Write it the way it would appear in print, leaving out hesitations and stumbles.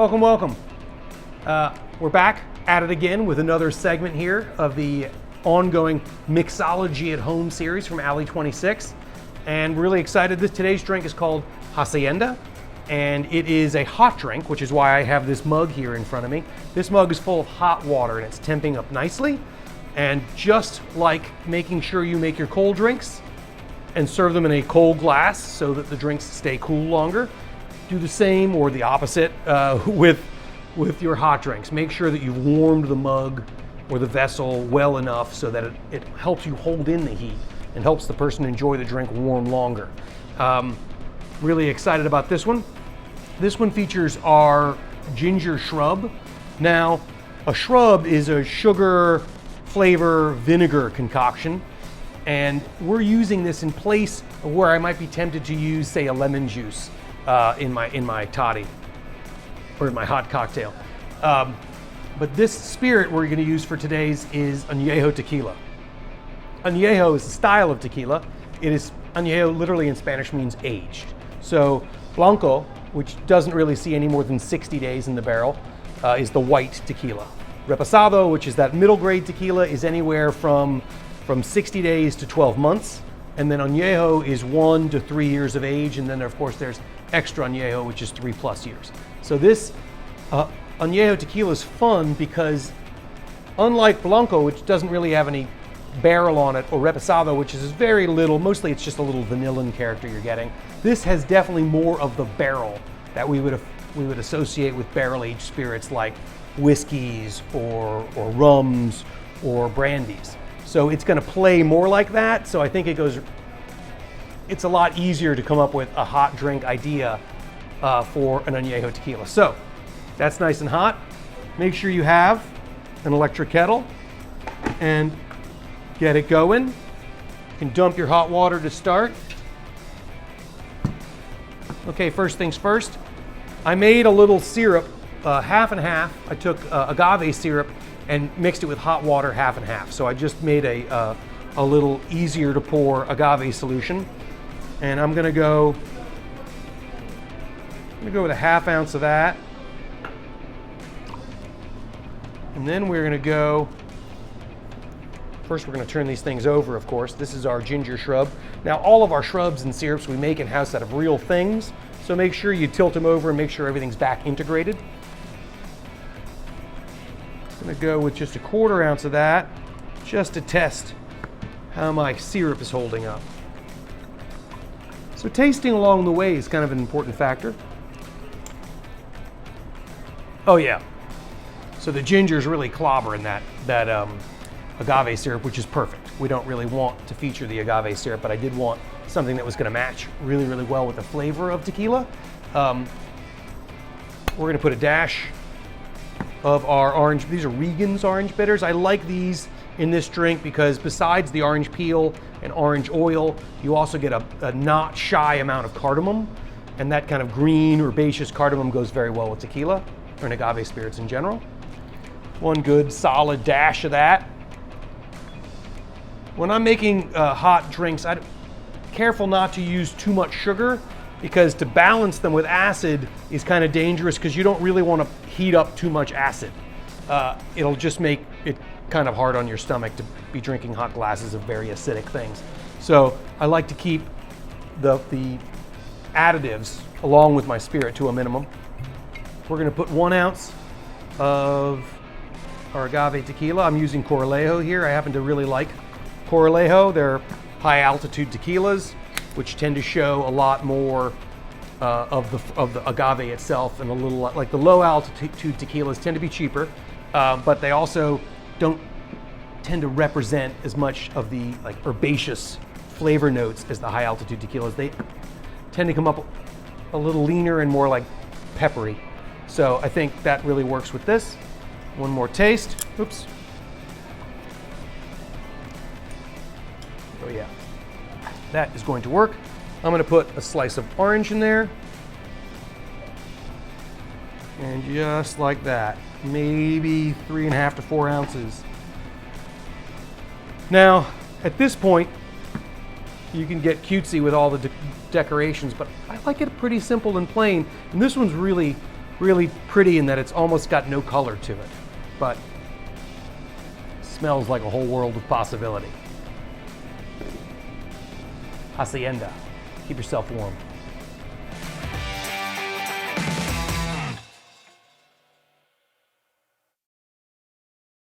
Welcome, welcome. We're back at it again with another segment here of the ongoing Mixology at Home series from Alley 26. And we're really excited. Today's drink is called Hacienda, and it is a hot drink, which is why I have this mug here in front of me. This mug is full of hot water and it's temping up nicely. And just like making sure you make your cold drinks and serve them in a cold glass so that the drinks stay cool longer, do the same or the opposite with your hot drinks. Make sure that you've warmed the mug or the vessel well enough so that it helps you hold in the heat and helps the person enjoy the drink warm longer. Really excited about this one. This one features our Ginger Shrub. Now, a shrub is a sugar, flavor, vinegar concoction, and we're using this in place of where I might be tempted to use, say, a lemon juice in my toddy or in my hot cocktail. But this spirit we're going to use for today's is Anejo Tequila. Añejo is a style of tequila. Añejo literally in Spanish means aged. So Blanco, which doesn't really see any more than 60 days in the barrel, is the white tequila. Reposado, which is that middle grade tequila, is anywhere from 60 days to 12 months. And then Añejo is 1 to 3 years of age. And then of course there's extra Añejo, which is 3+ years. So this Añejo tequila is fun because unlike Blanco, which doesn't really have any barrel on it, or Reposado, which is very little, mostly it's just a little vanillin character you're getting, this has definitely more of the barrel that we would associate with barrel-aged spirits like whiskeys or rums or brandies. So it's going to play more like that. So I think it's a lot easier to come up with a hot drink idea for an Añejo tequila. So that's nice and hot. Make sure you have an electric kettle and get it going. You can dump your hot water to start. Okay, first things first. I made a little syrup, half and half. I took agave syrup and mixed it with hot water, half and half. So I just made a little easier to pour agave solution. And I'm gonna go with a 1/2 ounce of that. And then we're gonna go, first we're gonna turn these things over, of course. This is our Ginger Shrub. Now all of our shrubs and syrups we make in-house out of real things, so make sure you tilt them over and make sure everything's back integrated. I'm gonna go with just a 1/4 ounce of that, just to test how my syrup is holding up. So tasting along the way is kind of an important factor. Oh yeah, so the ginger is really clobbering that agave syrup, which is perfect. We don't really want to feature the agave syrup, but I did want something that was gonna match really, really well with the flavor of tequila. We're gonna put a dash of our orange, these are Regan's orange bitters. I like these in this drink because besides the orange peel and orange oil, you also get a not shy amount of cardamom, and that kind of green herbaceous cardamom goes very well with tequila or in agave spirits in general. One good solid dash of that. When I'm making hot drinks, I'm careful not to use too much sugar, because to balance them with acid is kind of dangerous because you don't really want to heat up too much acid. It'll just make it kind of hard on your stomach to be drinking hot glasses of very acidic things. So I like to keep the additives along with my spirit to a minimum. We're going to put 1 ounce of our agave tequila. I'm using Corralejo here. I happen to really like Corralejo. They're high altitude tequilas, which tend to show a lot more of the agave itself, and a little like the low altitude tequilas tend to be cheaper, but they also don't tend to represent as much of the like herbaceous flavor notes as the high altitude tequilas. They tend to come up a little leaner and more like peppery. So I think that really works with this. One more taste. Oops. Oh yeah. That is going to work. I'm going to put a slice of orange in there. And just like that, maybe 3.5 to 4 ounces. Now, at this point, you can get cutesy with all the decorations, but I like it pretty simple and plain. And this one's really really pretty in that it's almost got no color to it, but smells like a whole world of possibility. Hacienda, keep yourself warm.